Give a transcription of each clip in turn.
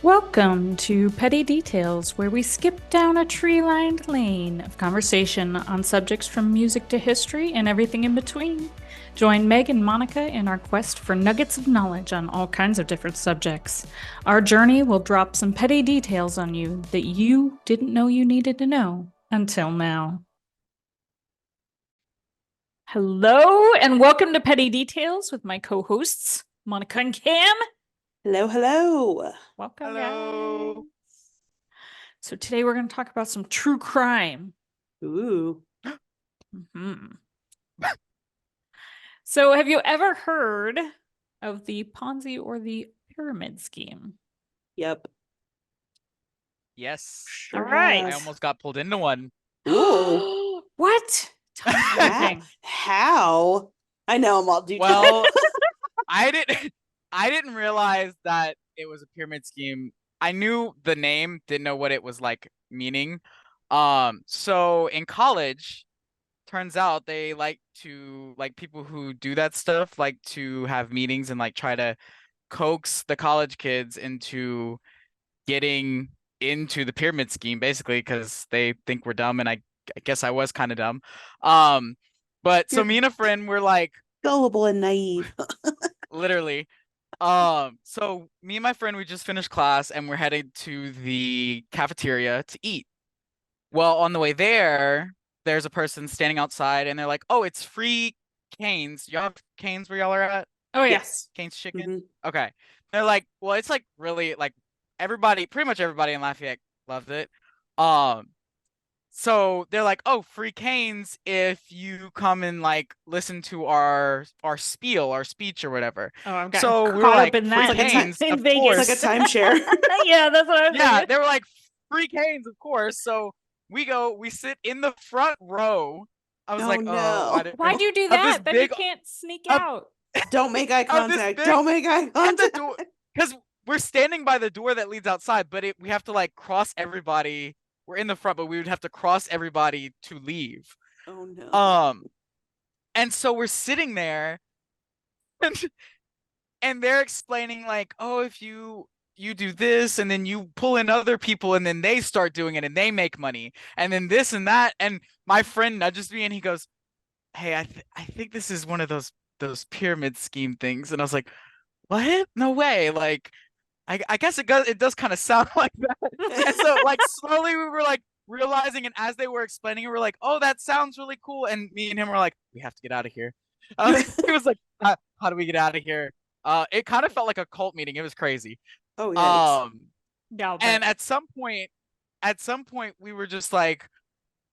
Welcome to Petty Details, where we skip down a tree-lined lane of conversation on subjects from music to history and everything in between. Join Meg and Monica in our quest for nuggets of knowledge on all kinds of different subjects. Our journey will drop some petty details on you that you didn't know you needed to know until now. Hello, and welcome to Petty Details with my co-hosts, Monica and Cam. Hello, hello. Welcome, Hello. guys. So today we're going to talk about some true crime. Ooh. So have you ever heard of the Ponzi or the pyramid scheme? Yep. Yes. All right. I almost got pulled into one. Ooh. What? Tell me everything. How? I know I'm all detailed. Well, I didn't realize that it was a pyramid scheme. I knew the name, didn't know what it was like meaning. So in college, turns out they like people who do that stuff like to have meetings and like try to coax the college kids into getting into the pyramid scheme, basically because they think we're dumb, and I guess I was kind of dumb. But so You're me and a friend were like, gullible and naive. literally. So me and my friend, we just finished class and we're headed to the cafeteria to eat. Well, on the way there, there's a person standing outside and they're like, "Oh, it's free Canes. Y'all have Canes where y'all are at? Oh, yeah. Yes. Canes chicken?" Mhm. Okay. They're like, "Well, it's like really like everybody, pretty much everybody in Lafayette loved it." Um, so they're like, "Oh, free Canes if you come and like listen to our spiel, our speech or whatever." Oh, I've gotten So we were caught up like, in "Free that Canes, in of Vegas. It's like a course." timeshare. Yeah, that's what I was Yeah, thinking. they were like, "Free Canes, of course." So we sit in the front row. I was Oh, like, "Oh, no. Why'd you do of this that? Then you big can't sneak of, out. Don't make eye of this contact. big Don't make eye at the contact. door because we're standing by the door that leads outside, but we have to like cross everybody. We're in the front, but we would have to cross everybody to leave. Oh, no. Um, and so we're sitting there, and they're explaining like, "Oh, if you do this and then you pull in other people and then they start doing it and they make money and then this and that." And my friend nudges me and he goes, "Hey, I think this is one of those pyramid scheme things." And I was like, "What? No way!" Like, I guess it does kind of sound like that. And so like slowly we were like realizing, and as they were explaining it, we're like, "Oh, that sounds really cool." And me and him were like, "We have to get out of here." He was like, how do we get out of here?" It kind of felt like a cult meeting. It was crazy. Oh, yikes. Um, Yeah, I'll and bet. at some point we were just like,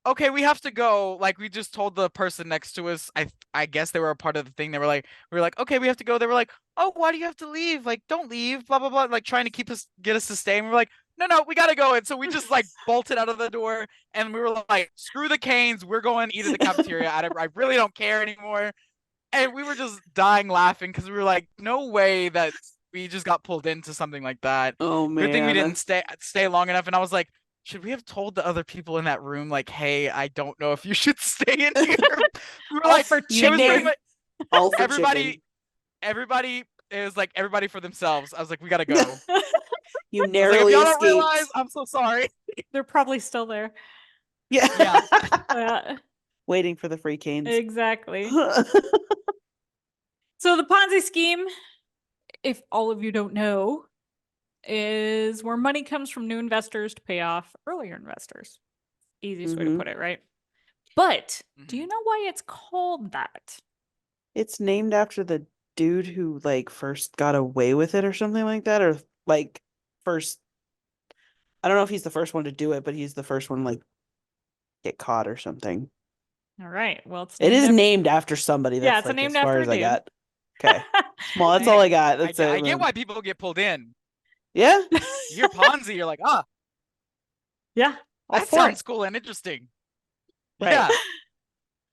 "Okay, we have to go." Like we just told the person next to us, I guess they were a part of the thing. They were like, we were like, "Okay, we have to go." They were like, "Oh, why do you have to leave? Like, don't leave, blah blah blah," like trying to get us to stay. And we are like, "No, no, we gotta go." And so we just like bolted out of the door and we were like, "Screw the Canes, we're going to eat at the cafeteria. I really don't care anymore." And we were just dying laughing because we were like, "No way that we just got pulled into something like that." Oh, Good thing we man. didn't stay long enough. And I was like, should we have told the other people in that room, like, "Hey, I don't know if you should stay in here"? We were All like, for it was pretty chicken. much All for everybody, chicken. everybody. It was like everybody for themselves. I was like, we gotta go. You I was like, if narrowly y'all don't realize, escaped. I'm so sorry. They're probably still there. Yeah. Yeah. Yeah, Waiting for the free canes. exactly. So the Ponzi scheme, if all of you don't know, is where money comes from new investors to pay off earlier investors. Easiest way to Mhm. put it, right? But do you Mhm. know why it's called that? It's named after the dude who like first got away with it or something like that, or like first. I don't know if he's the first one to do it, but he's the first one like get caught or something. All right. Well, it's It named is after. named after somebody. Yeah, That's it's like named as far after a as I dude. got. Okay. Well, that's all Hey, I got. I That's get, it. I get why people get pulled in. Yeah. You hear Ponzi, you're like, ah, Yeah, all that for it. sounds cool and interesting. Right. Yeah,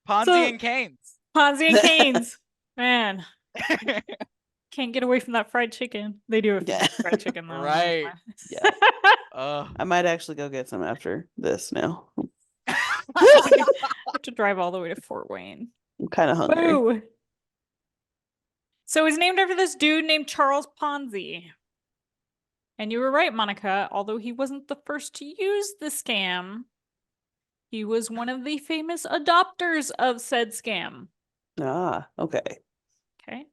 Ponzi So and Canes. Ponzi and Canes, man, can't get away from that fried chicken. They do have Yeah. fried chicken though. Right. Yeah. Uh, I might actually go get some after this now. You have to drive all the way to Fort Wayne. I'm kind of hungry. Boo. So he's named after this dude named Charles Ponzi. And you were right, Monica. Although he wasn't the first to use the scam, he was one of the famous adopters of said scam. Ah, okay. Okay.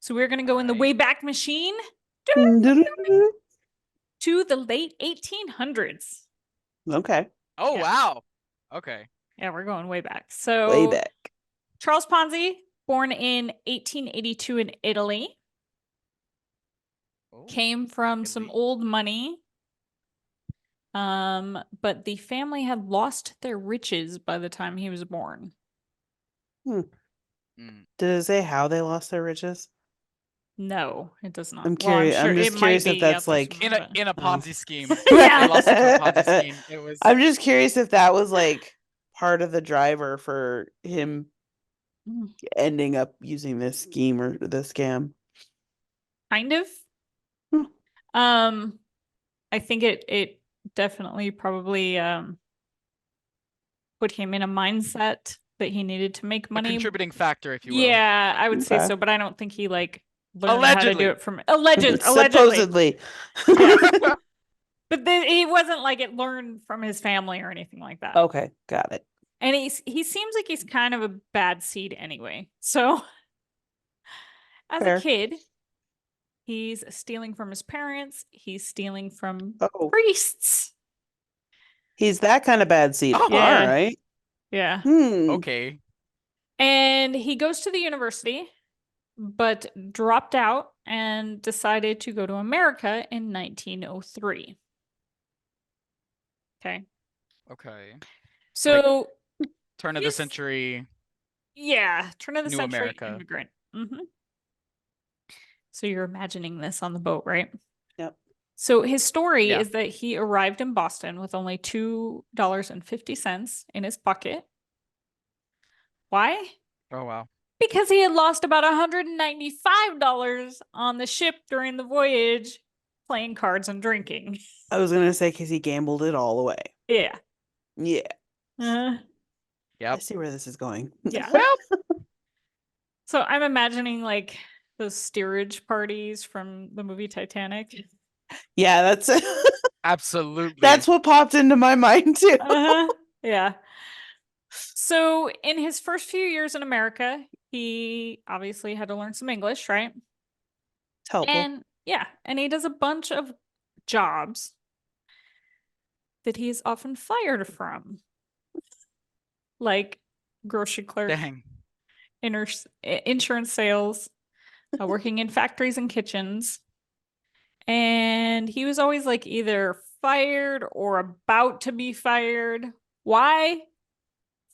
So we're going to go in the Alright. Wayback Machine to the late 1800s. Okay. Oh, Yeah. wow. Okay. Yeah, we're going way back. So Way back. Charles Ponzi, born in 1882 in Italy, Oh, came from some Italy. old money. But the family had lost their riches by the time he was born. Hmm. Mm. Did it say how they lost their riches? No, it does not. I'm Well, I'm curious. sure I'm it just might curious if be that's out there like somewhere, but- In a Oh. Ponzi scheme. Yeah. They lost it to a Ponzi scheme. It was I'm just curious if that was like part of the driver for him Mm, ending up using this scheme or the scam. kind of. Hmm. I think it definitely probably put him in a mindset that he needed to make a money. contributing factor, if you will. Yeah, I would say Okay. so, but I don't think he like learned how to do Allegedly. it from allegedly. Supposedly. Yes. But he wasn't like it learned from his family or anything like that. Okay, got it. And he seems like he's kind of a bad seed anyway. So as Fair. a kid, he's stealing from his parents, he's stealing from Oh, priests. he's that kind of bad seed. Oh. Yeah. All right. Yeah. Okay. And he goes to the university, but dropped out and decided to go to America in 1903. Okay. Okay. So Turn of the he's- century. yeah, turn of the New century America. immigrant. So you're imagining this on the boat, right? Yep. So his story Yeah. is that he arrived in Boston with only $2.50 in his pocket. Why? Oh, wow. Because he had lost about $195 on the ship during the voyage playing cards and drinking. I was gonna say because he gambled it all away. Yeah. Yeah. Uh, I Yep. see where this is going. yeah. Well, So I'm imagining like those steerage parties from the movie Titanic. Yeah, that's absolutely. that's what popped into my mind too. Yeah. So in his first few years in America, he obviously had to learn some English, right? It's helpful. And yeah, and he does a bunch of jobs that he is often fired from, like grocery clerk, Dang. insurance sales, working in factories and kitchens. And he was always like either fired or about to be fired. Why?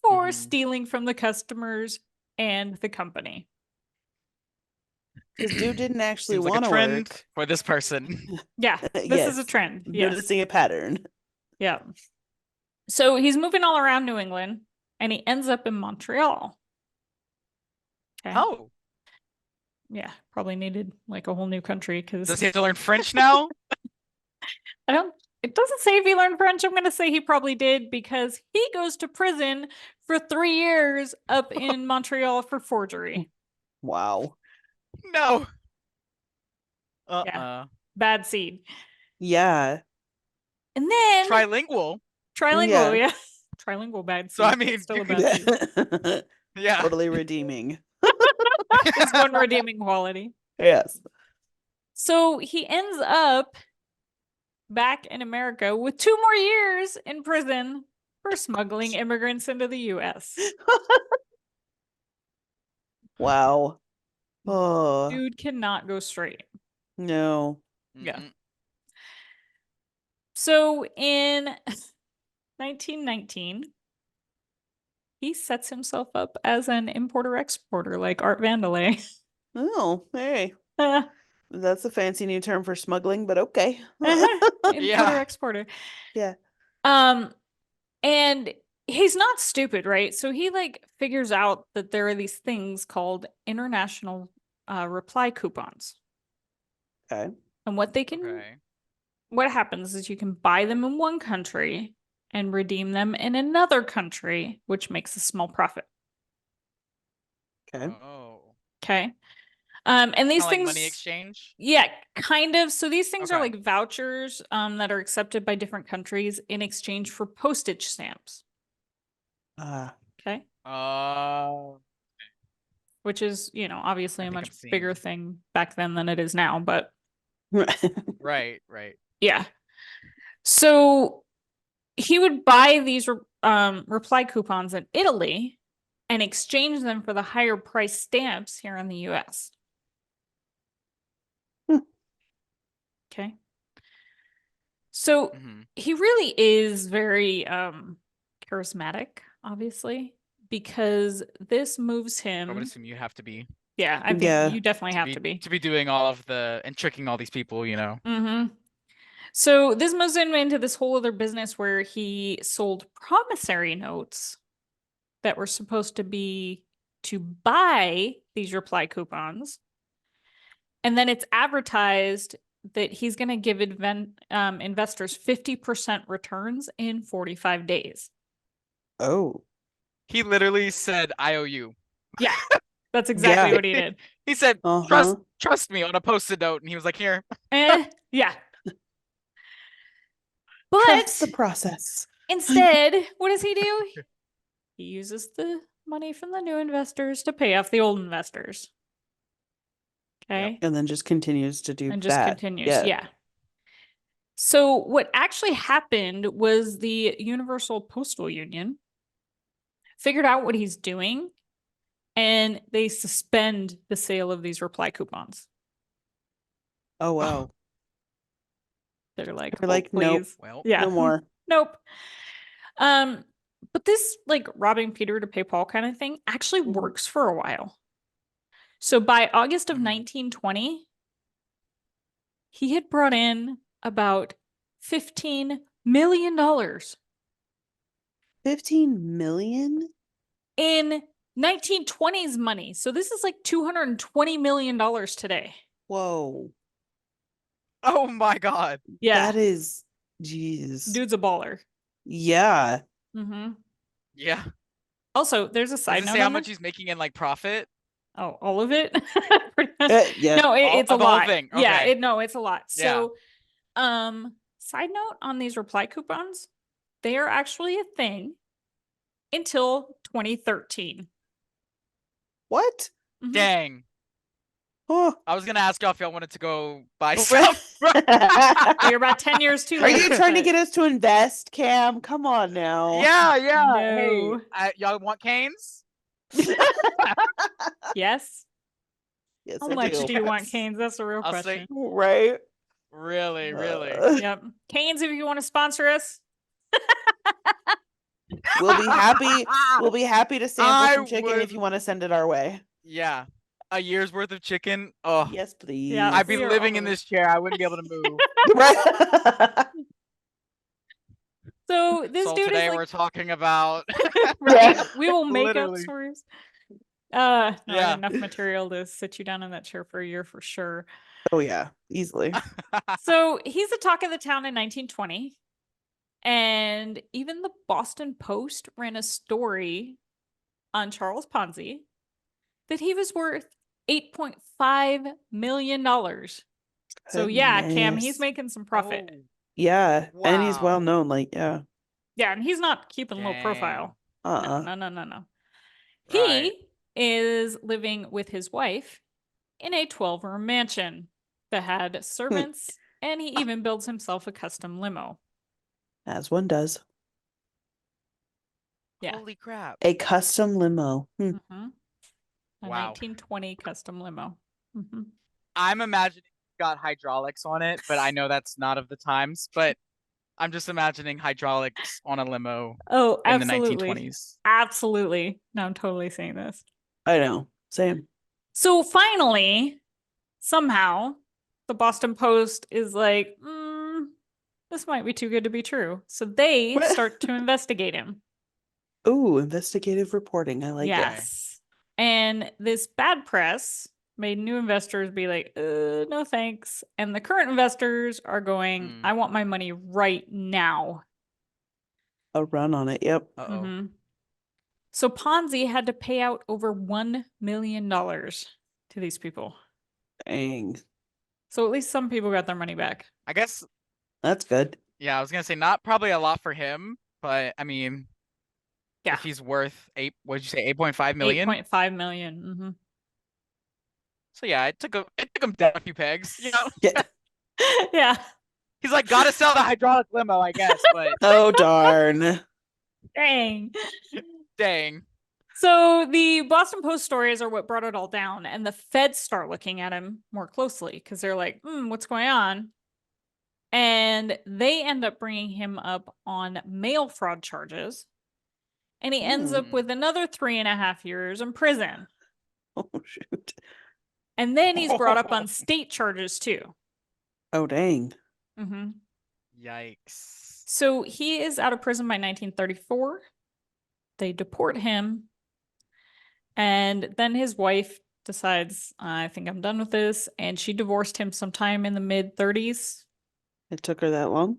For stealing from the customers and the company. This dude didn't actually Seems like want a to trend work. for this person. Yeah, this is a Yes. trend. Yes. Noticing a pattern. Yeah. So he's moving all around New England and he ends up in Montreal. Okay. Oh. Yeah, probably needed like a whole new country Does because he have to learn French now? it doesn't say if he learned French. I'm going to say he probably did because he goes to prison for 3 years up in Montreal for forgery. Wow. No. Yeah. Bad seed. Yeah. And then Trilingual. trilingual, yeah. Trilingual bad seed. So, I but mean, still you a could- bad seed. Yeah. Totally redeeming. It's one redeeming quality. Yes. So he ends up back in America with 2 more years in prison for smuggling immigrants into the US. Wow. Oh, Dude cannot go straight. no. Yeah. Mhm. So in 1919, he sets himself up as an importer-exporter like Art Vandelay. Oh, hey. Uh, That's a fancy new term for smuggling, but okay. Importer-exporter. Yeah. And he's not stupid, right? So he like figures out that there are these things called international reply coupons. Okay. And what they can Okay. what happens is you can buy them in one country and redeem them in another country, which makes a small profit. Okay. Oh. Okay. And these Kinda like things, money exchange. yeah, kind of. So these things are Okay. like vouchers that are accepted by different countries in exchange for postage stamps. Okay. Which is, obviously I a think I'm much bigger seeing. thing back then than it is now, but Right, right. yeah. So he would buy these reply coupons in Italy and exchange them for the higher price stamps here in the US. Okay. So Mhm. he really is very charismatic, obviously, because this moves I would him. assume you have to be Yeah, I think Yeah. you definitely have to be. doing all of the and tricking all these people, you know. Mm-hmm. So this moves him into this whole other business where he sold promissory notes that were supposed to be to buy these reply coupons. And then it's advertised that he's going to give investors 50% returns in 45 days. Oh. He literally said, "I owe you." Yeah, that's exactly Yeah. what he did. He said, Uh-huh. trust me," on a post-it note, and he was like, "Here." Yeah. Trust the But process. instead, what does he do? He uses the money from the new investors to pay off the old investors. Okay. And then just continues to do And just that. continues. Yeah. So what actually happened was the Universal Postal Union figured out what he's doing and they suspend the sale of these reply coupons. Oh wow. They're like, They're oh, like, nope. please. Well, Yeah. No more. Nope. But this like robbing Peter to pay Paul kind of thing actually works for a while. So by August of 1920, he had brought in about $15 million 15 million? in 1920s money. So this is like $220 million today. Whoa. oh my God. Yeah. That is, jeez. Dude's a baller. Yeah. Mm-hmm. Yeah. Also, there's a Does side it note say how on much this. he's making in like profit? Oh, all of it? Pretty much. Yeah. No, it's a The whole lot. thing. Yeah, Okay. it's a lot. Yeah. So, side note on these reply coupons, they are actually a thing until 2013. What? Mhm. Dang. Oh. I was gonna ask y'all if y'all wanted to go buy some. You're about 10 years too Are late. you trying to but get us to invest, Cam? Come on now. Yeah, yeah. No. Hey, y'all want canes? Yes? Yes, How I much do. do you want, Yes. Canes? That's the real I'll question. say, Right? really. Yep. Canes, if you want to sponsor us. We'll be happy. We'll be happy to sample I some chicken if would, you want to send it our way. yeah. A year's worth of chicken. Oh, Yes, please. Yeah, I'd be we are living all in over. this chair. I wouldn't be able to move. Right? So this So dude is today like, we're talking about right? Yeah. We will make up literally. stories. No, I Yeah. got enough material to sit you down in that chair for a year for sure. Oh yeah, easily. So he's the talk of the town in 1920. And even the Boston Post ran a story on Charles Ponzi that he was worth $8.5 million. So yeah, Cam, he's Goodness. making some profit. Oh, Yeah, and he's well wow. known. Like, yeah. Yeah, and he's not keeping low Dang. profile. Uh-uh. No. Right. He is living with his wife in a 12-room mansion that had servants, and he even builds himself a custom limo. As one does. Yeah. Holy crap. A custom limo. A Wow. 1920 custom limo. I'm imagining it's got hydraulics on it, but I know that's not of the times. But I'm just imagining hydraulics on a limo Oh, in the absolutely. 1920s. Absolutely. No, I'm totally saying this. I know. Same. So finally, somehow, the Boston Post is like, this might be too good to be true. So they start to investigate him. Ooh, investigative reporting. I like it. Yes. And this bad press made new investors be like, no thanks. And the current investors are going, I want my money right now. A run on it. Yep. Uh-oh. So Ponzi had to pay out over $1 million to these people. Dang. So at least some people got their money back. I guess, That's good. yeah, I was gonna say not probably a lot for him, but I mean, Yeah. if he's worth what'd you say, 8.5 million? 8.5 million. Mm-hmm. So yeah, it took him down a few pegs. Yeah. Yeah. He's like, gotta sell the hydraulic limo, I guess, but Oh, darn. Dang. dang. So the Boston Post stories are what brought it all down, and the feds start looking at him more closely because they're like, what's going on? And they end up bringing him up on mail fraud charges, and he ends up with another 3.5 years in prison. Oh, shoot. And then he's brought up on state charges too. Oh, dang. Mm-hmm. Yikes. So he is out of prison by 1934. They deport him. And then his wife decides, I think I'm done with this. And she divorced him sometime in the mid 30s. It took her that long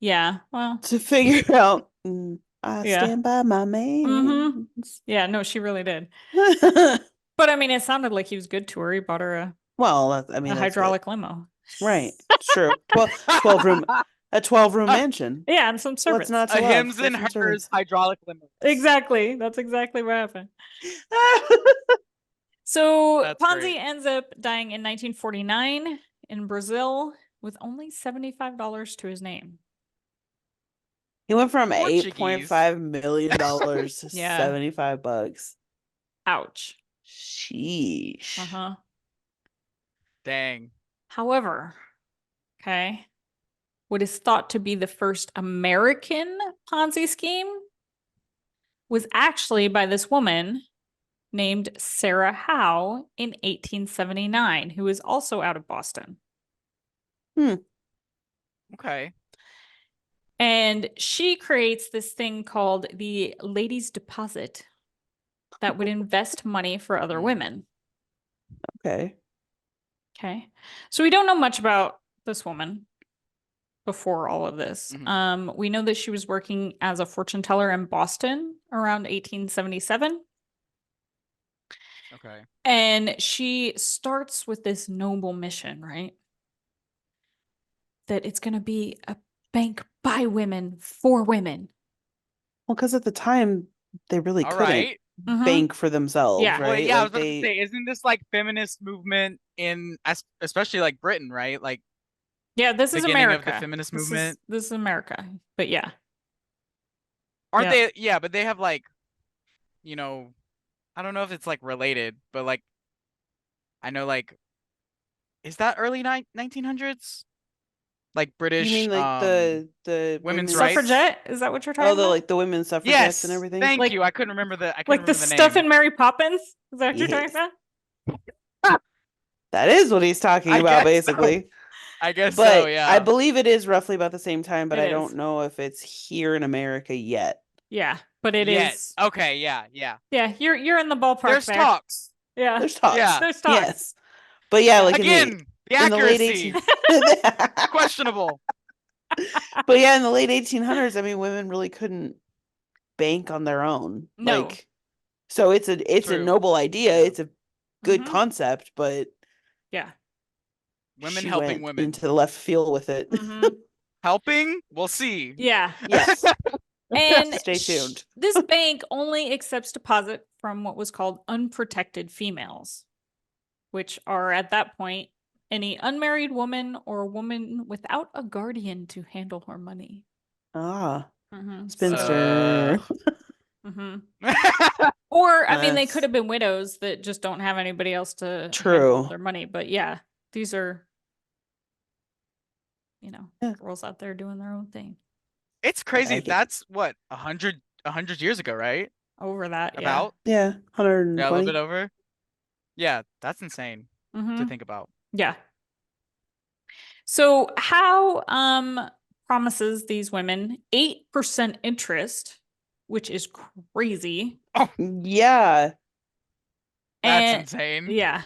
Yeah. Well, to figure out. I Yeah. stand by my man. yeah, no, she really did. But I mean, it sounded like he was good to her. He bought her a Well, I mean, that's good. hydraulic limo. Right. True. 12 room, a 12-room mansion. Yeah, and some servants. What's not A to love? hims and Some hers servants. hydraulic limo. Exactly. That's exactly what happened. So That's Ponzi great. ends up dying in 1949 in Brazil with only $75 to his name. He went from Portuguese. $8.5 million to Yeah. $75. Ouch. Sheesh. Uh-huh. Dang. However, okay, what is thought to be the first American Ponzi scheme was actually by this woman named Sarah Howe in 1879, who is also out of Boston. Okay. And she creates this thing called the Ladies' Deposit that would invest money for other women. Okay. Okay. So we don't know much about this woman before all of this. We know that she was working as a fortune teller in Boston around 1877. Okay. And she starts with this noble mission, right? That it's going to be a bank by women for women. Well, because at the time, they really All couldn't right. bank for themselves, Yeah. right? Well, yeah, I was Like about to say, isn't this like feminist movement in especially like Britain, right? Like Yeah, this is beginning America. of the feminist movement. This is America. But yeah. Aren't Yeah. they? Yeah, but they have like, I don't know if it's like related, but like, I know like, is that early 1900s? Like British, you mean like the women's rights? Suffragette? Is that what you're talking about? Like the women's suffragettes Yes, and everything? thank Like- you. I couldn't remember the. I couldn't Like the remember the stuff name. in Mary Poppins? Is that what you're talking Yes. about? That is what he's talking I about, guess so. basically. I guess But so. Yeah. I believe it is roughly about the same time, but It I is. don't know if it's here in America yet. Yeah, but it is. Okay. Yeah. Yeah. Yeah, you're in the ballpark There's there. talks. Yeah. There's talks. Yeah. There's talks. Yes. But yeah, like Again, the in the late accuracy 18 questionable. But yeah, in the late 1800s, I mean, women really couldn't bank on their own. No. Like, so it's a True. noble idea. True. It's a good Mhm. concept, but Yeah. Women she helping went women. into the left field with it. Mhm. Helping? We'll see. Yeah. Yes. And Stay tuned. This bank only accepts deposit from what was called unprotected females, which are at that point any unmarried woman or a woman without a guardian to handle her money. Ah, Mm-hmm. spinster. Or, I mean, they That's- could have been widows that just don't have anybody else to True. handle their money. But yeah, these are, Yeah. girls out there doing their own thing. It's crazy. like it. That's what, 100 years ago, right? Over that, About? Yeah, 120. Yeah, a little bit over. Yeah, that's insane yeah. Mhm. to think about. Yeah. So how promises these women 8% interest, which is crazy. Yeah. That's And insane. yeah,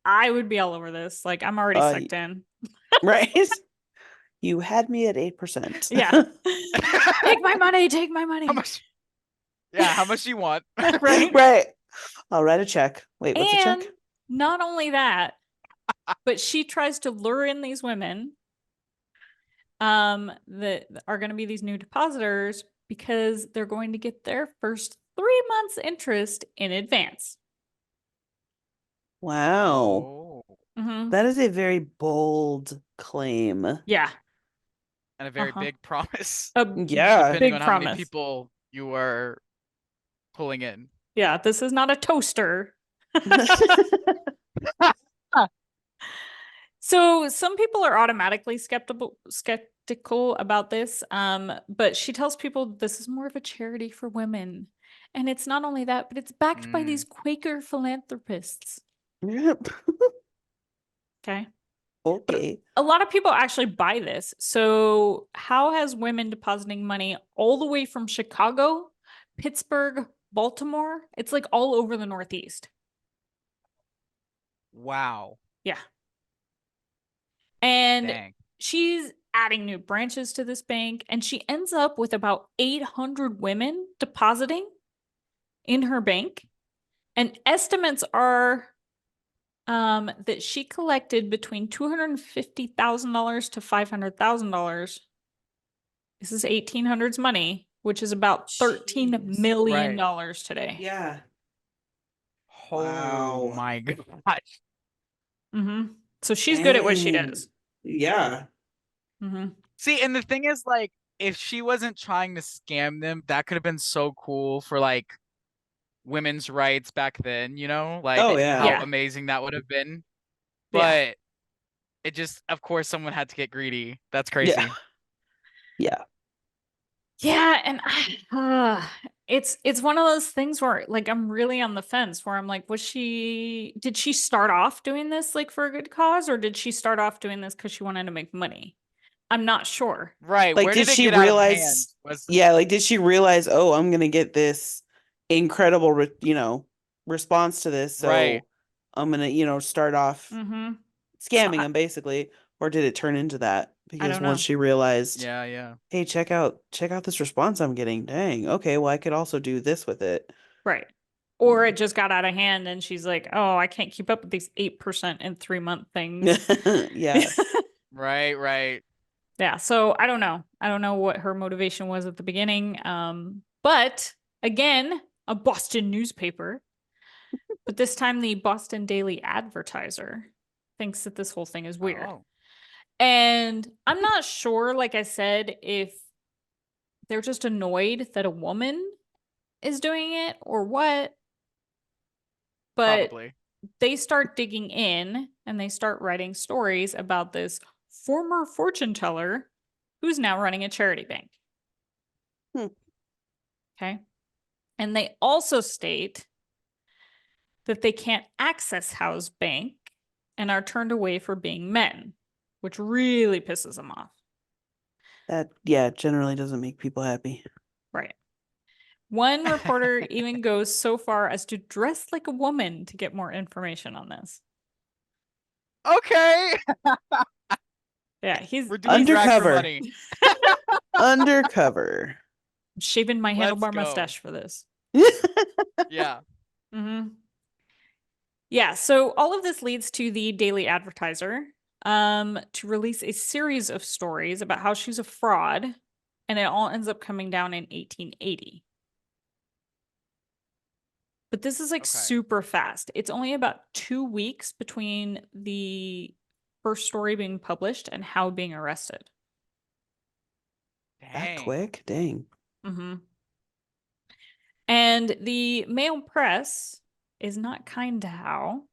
I would be all over this. Like, I'm already sucked in. Right. You had me at 8%. Yeah. Take my money. Take my money. How much? Yeah, how much do you want? Right. Right. I'll write a check. Wait, what's a And check? not only that, But she tries to lure in these women that are going to be these new depositors because they're going to get their first 3 months interest in advance. Wow. Oh. Mm-hmm. That is a very bold claim. Yeah. And a very big promise, A Yeah. depending big on how many promise. people you are pulling in. Yeah, this is not a toaster. So some people are automatically skeptical about this, but she tells people this is more of a charity for women. And it's not only that, but it's backed by these Quaker philanthropists. Yep. Okay. Okay. A lot of people actually buy this. So how has women depositing money all the way from Chicago, Pittsburgh, Baltimore? It's like all over the Northeast. Wow. Yeah. And Dang. she's adding new branches to this bank, and she ends up with about 800 women depositing in her bank. And estimates are that she collected between $250,000 to $500,000. This is 1800s money, which is about $13 Jeez. million Right. today. Yeah. Oh Wow. my gosh. Mm-hmm. So she's good at what she Dang. does. Yeah. Mm-hmm. See, and the thing is, like, if she wasn't trying to scam them, that could have been so cool for like women's rights back then, you know? Like Oh yeah. how Yeah. amazing that would have been. Yeah. But it just, of course, someone had to get greedy. That's Yeah. crazy. Yeah. Yeah, and it's one of those things where like I'm really on the fence where I'm like, did she start off doing this like for a good cause, or did she start off doing this because she wanted to make money? I'm not sure. Right. Like, Where did did it she get out of hand? realize? Was Yeah, like, did she realize? Oh, I'm gonna get this incredible, response to this. right. So I'm gonna, start off Mm-hmm. So scamming them basically, or did it turn into that? I Because don't once know. she realized, Yeah, yeah. hey, check out this response I'm getting. Dang. Okay, well, I could also do this with it. Right. Or it just got out of hand and she's like, oh, I can't keep up with these 8% in 3 month things. Yeah. Right, right. Yeah, so I don't know. I don't know what her motivation was at the beginning. But again, a Boston newspaper, but this time the Boston Daily Advertiser thinks that this whole thing is weird. Oh. And I'm not sure, like I said, if they're just annoyed that a woman is doing it or what, but Probably. they start digging in and they start writing stories about this former fortune teller who's now running a charity bank. Hmm. Okay. And they also state that they can't access Howe's bank and are turned away for being men, which really pisses them off. That, yeah, generally doesn't make people happy. Right. One reporter even goes so far as to dress like a woman to get more information on this. Okay. Yeah, he's We're doing drag for Undercover. money. Undercover. shaving my Let's handlebar go. mustache for this. Yeah. Mm-hmm. Yeah, so all of this leads to the Daily Advertiser to release a series of stories about how she's a fraud, and it all ends up coming down in 1880. But this is like Okay. super fast. It's only about 2 weeks between the first story being published and Howe being arrested. That Dang. quick? Dang. Mm-hmm. And the male press is not kind to Howe.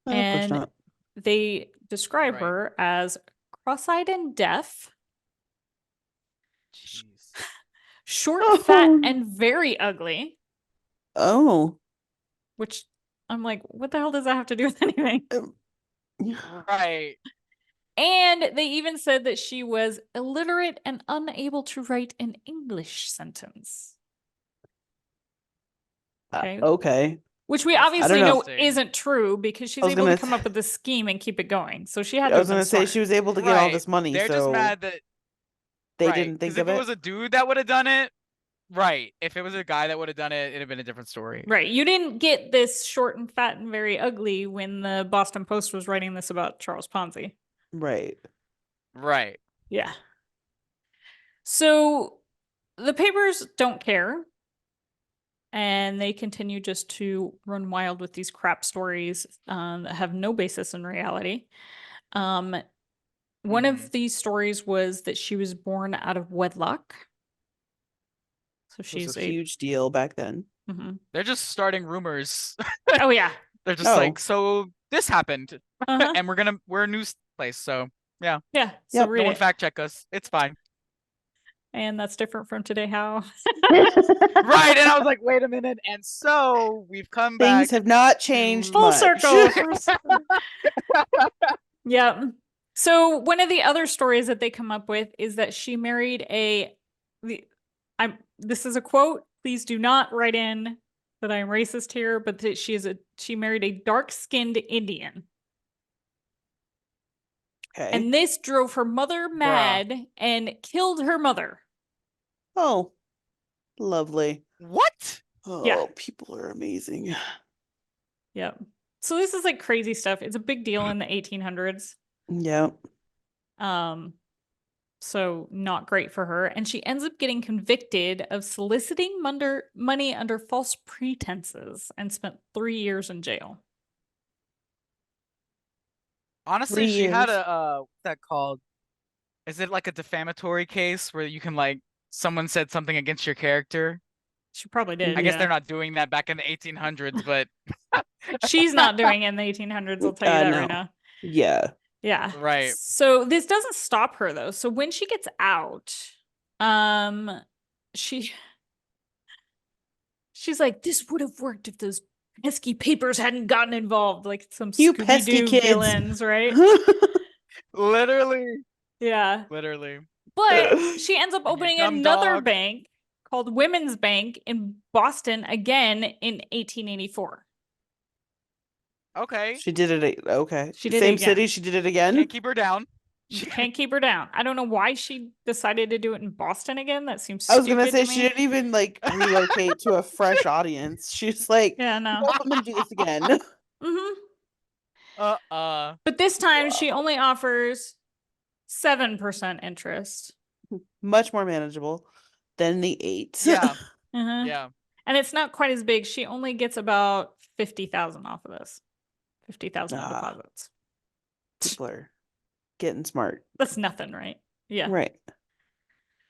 Well, of course And not. they describe Right. her as cross-eyed and deaf, Jeez. short, Oh. fat, and very ugly, Oh. which I'm like, what the hell does that have to do with anything? Right. And they even said that she was illiterate and unable to write an English sentence. Okay. Okay. Which we That's obviously know interesting. isn't true because she's I was able to gonna come up with this scheme and keep it going. So she had to I have was been gonna say smart. she was able to get all Right. this money, They're just so mad that they right. didn't Because think if of it it. was a dude that would have done it, Right. If it was a guy that would have done it, it'd have been a different story. Right. You didn't get this short and fat and very ugly when the Boston Post was writing this about Charles Ponzi. Right. Right. Yeah. So the papers don't care. And they continue just to run wild with these crap stories that have no basis in reality. One of these stories was that she was born out of wedlock. So It she's was a a huge deal back then. Mhm. They're just starting rumors. Oh yeah. They're just Oh. like, so this happened, Uh-huh. and we're a news place, so yeah. Yeah. So Yep. read No one it. fact check us. It's fine. And that's different from today. How? Right. And I was like, wait a minute. And so we've come back. Things have not changed to- Full much. circle. Yeah. So one of the other stories that they come up with is that she married this is a quote. Please do not write in that I'm racist here, but that she married a dark-skinned Indian. Okay. And this drove her mother mad and killed her mother. Oh, lovely. What? Oh, Yeah. people are amazing. Yep. So this is like crazy stuff. It's a big deal in the 1800s. Yep. So not great for her. And she ends up getting convicted of soliciting money under false pretenses and spent 3 years in jail. Honestly, 3 she had years. what's that called? Is it like a defamatory case where you can like someone said something against your character? She probably did. I guess Yeah. they're not doing that back in the 1800s, but She's not doing it in the 1800s. I'll tell you that No. right now. Yeah. Yeah. right. So this doesn't stop her though. So when she gets out, she's like, this would have worked if those pesky papers hadn't gotten involved, like some You pesky Scooby-Doo kids. villains, right? Literally. Yeah. Literally. But she ends up And you opening dumb another dog. bank called Women's Bank in Boston again in 1884. Okay. She did it. Okay. She did it Same again. city. She did it again. Can't keep her down. You can't keep her down. I don't know why she decided to do it in Boston again. That seems I was gonna stupid say to she me. didn't even like relocate to a fresh audience. She's like, Yeah, no. nope, I'm gonna do this again. hmm Uh-uh. But this time Wow. she only offers 7% interest. Much more manageable than the 8. Yeah. Uh-huh. Yeah. And it's not quite as big. She only gets about 50,000 off of this. 50,000 in Ah. deposits. People are getting smart. That's nothing, right? Yeah. Right.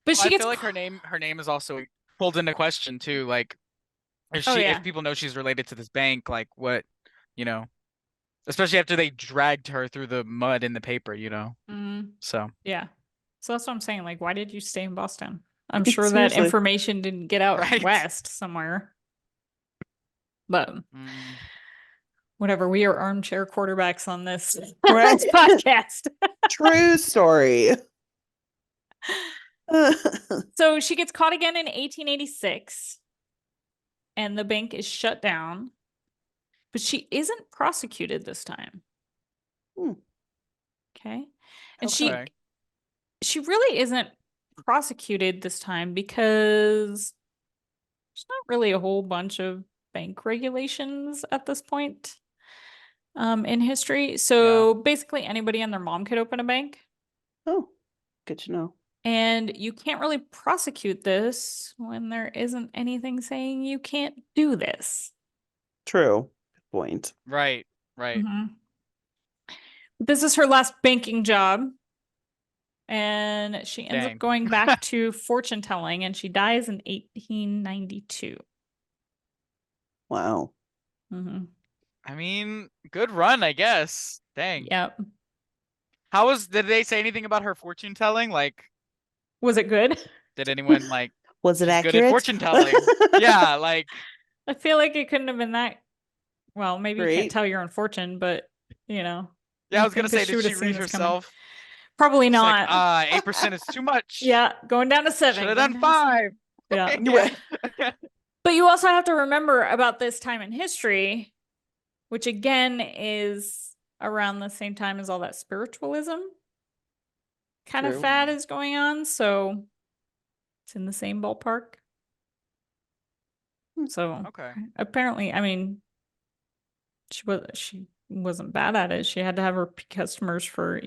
But she I gets feel like her name is also pulled into question too. Like if Oh, she yeah. if people know she's related to this bank, like what, you know, especially after they dragged her through the mud in the paper, you know. So Yeah. So that's what I'm saying. Like, why did you stay in Boston? I'm sure that Seriously. information didn't get out Right. west somewhere. But mm, whatever, we are armchair quarterbacks on this, Right. this podcast. True story. So she gets caught again in 1886 and the bank is shut down, but she isn't prosecuted this time. Hmm. Okay. And okay. she really isn't prosecuted this time because there's not really a whole bunch of bank regulations at this point in history. So basically anybody and their mom could open a bank. Oh, good to know. And you can't really prosecute this when there isn't anything saying you can't do this. True. Good point. Right. Right. Mhm. This is her last banking job. And she ends Dang. up going back to fortune telling and she dies in 1892. Wow. Mm-hmm. I mean, good run, I guess. Dang. Yep. Did they say anything about her fortune telling? Like, Was it good? did anyone like Was it she's accurate? good at fortune telling? Yeah, like I feel like it couldn't have been that. Well, maybe you can't Great. tell your own fortune, but you know. yeah, I you'd was gonna think that say, did would have she seen read this coming. herself? Probably She's like, not. 8% is too much. Yeah, going down to 7. Should have going done down to 5. 7. Yeah. Yeah. But you also have to remember about this time in history, which again is around the same time as all that spiritualism kind of True. fad is going on. So it's in the same ballpark. So Okay. apparently, I mean, she wasn't bad at it. She had to have repeat customers for,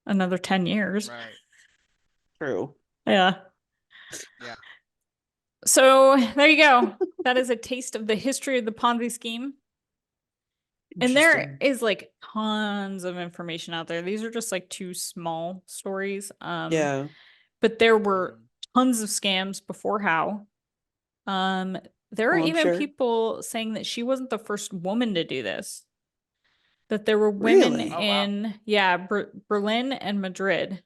another 10 years. Right. True. Yeah. Yeah. So there you go. That is a taste of the history of the Ponzi scheme. And there Interesting. is like tons of information out there. These are just like two small stories. Yeah. But there were Mhm. tons of scams before How. There are Well, I'm even sure. people saying that she wasn't the first woman to do this. That there were women Really? Oh, wow. in, Berlin and Madrid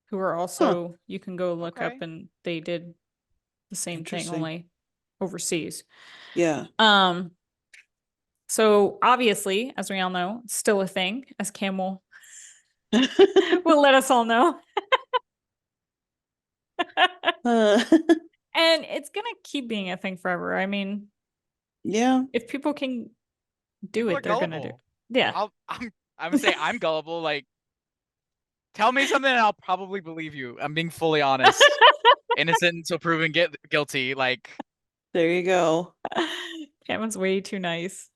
who are Huh. also, you can go look Okay. up, and they did the same thing, Interesting. only overseas. Yeah. So obviously, as we all know, it's still a thing, as Cam will let us all know. Uh, And it's gonna keep being a thing forever. I mean, yeah. if people can do People are it, they're gonna do it. gullible. Yeah. I'm gonna say I'm gullible. Like, tell me something and I'll probably believe you. I'm being fully honest. Innocent until proven guilty. Like, There you go. Cameron's way too nice.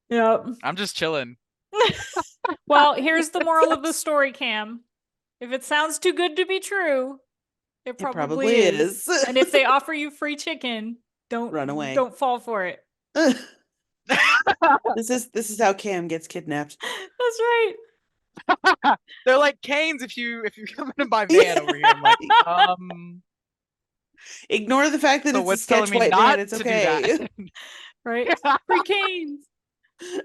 Yep. I'm just chilling. Well, here's the moral of the story, Cam. If it sounds too good to be true, it It probably probably is. is. And if they offer you free chicken, Run away. don't fall for it. This is how Cam gets kidnapped. That's right. They're like canes if you come in my van over here. I'm like, Ignore the fact that so it's a what's telling sketch me white not van. It's to do okay. that? Right? Free canes. I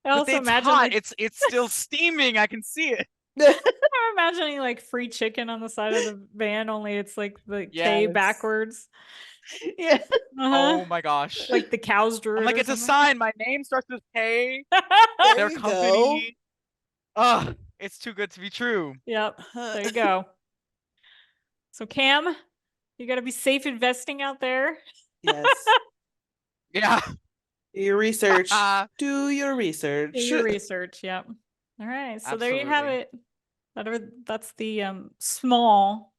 But also it's imagine hot. like, It's still steaming. I can see it. I'm imagining like free chicken on the side of the van, only it's like the K Yes. backwards. Yeah. Oh my gosh. Like the cows drew I'm it like, or it's a something. sign. My name starts with K. There Their you go. company. Ugh, it's too good to be true. Yep. There you go. So Cam, you got to be safe investing out there. Yes. Yeah. Do your research. Do your research. Do your research. Yep. All right. So there you have Absolutely. it. That's the small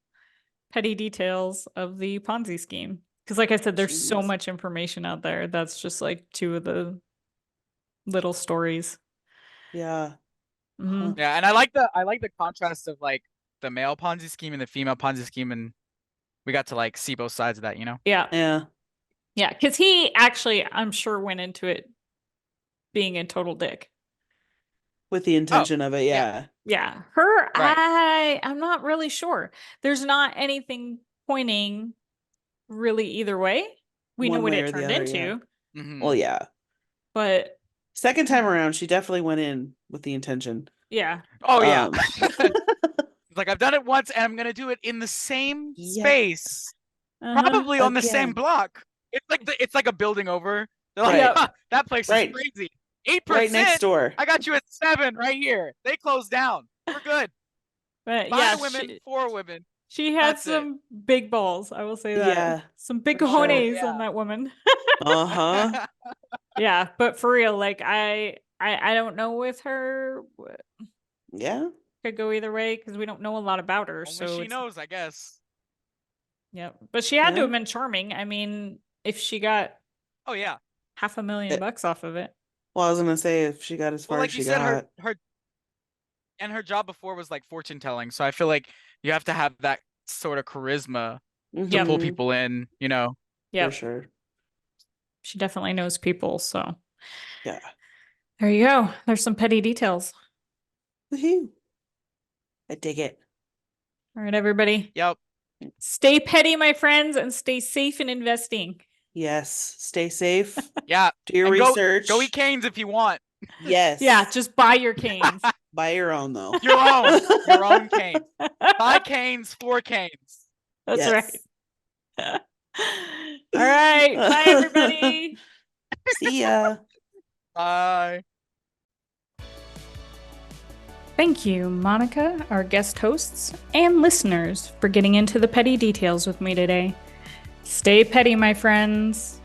petty details of the Ponzi scheme. Because like I said, there's so Jeez. much information out there. That's just like two of the little stories. Yeah. Mhm. Huh. Yeah, and I like the contrast of like the male Ponzi scheme and the female Ponzi scheme, and we got to like see both sides of that, you know? Yeah. Yeah. Yeah. Because he actually, I'm sure, went into it being a total dick. With the Oh, intention of it, yeah. yeah. Yeah. Her, Right. I'm not really sure. There's not anything pointing really either way. We know One what way it or the turned other, yeah. into, Mhm. Well, yeah. but Second time around, she definitely went in with the intention. yeah. Oh yeah. Um, It's like I've done it once and I'm gonna do it in the same Yeah. space, Uh-huh. probably on the same Again. block. It's like a building over. They're like, Right. Yep. "Huh, that place Right. is crazy. 8%. Right next door. I got you at 7 right here. They closed down. We're good. But 5 yeah, women, 4 women. she had That's it. some big balls. I will say that. Yeah, Some big for sure. cojones Yeah. on that woman. Uh-huh. Yeah, but for real, like I don't know with her. Yeah. Could go either way because we don't know a lot about her. Only So she it's knows, I guess. yeah, but she had to Yeah. have been charming. I mean, if she got Oh yeah. $500,000 off of it. Well, I was gonna say if she got as Well, far as like you she said, got. her job before was like fortune telling. So I feel like you have to have that sort of charisma to pull Mhm, people in, you know. For Yeah, sure. she definitely knows people. So Yeah. there you go. There's some petty details. Woohoo. I dig it. All right, everybody. Yep. Stay petty, my friends, and stay safe in investing. Yes. Stay safe. Yeah. Do your And research. go eat canes if you want. Yes. Yeah, just buy your canes. Buy your own though. Your own canes. 5 canes, 4 canes. That's Yes. right. All right. Bye, everybody. See ya. Bye. Thank you, Monica, our guest hosts, and listeners for getting into the petty details with me today. Stay petty, my friends.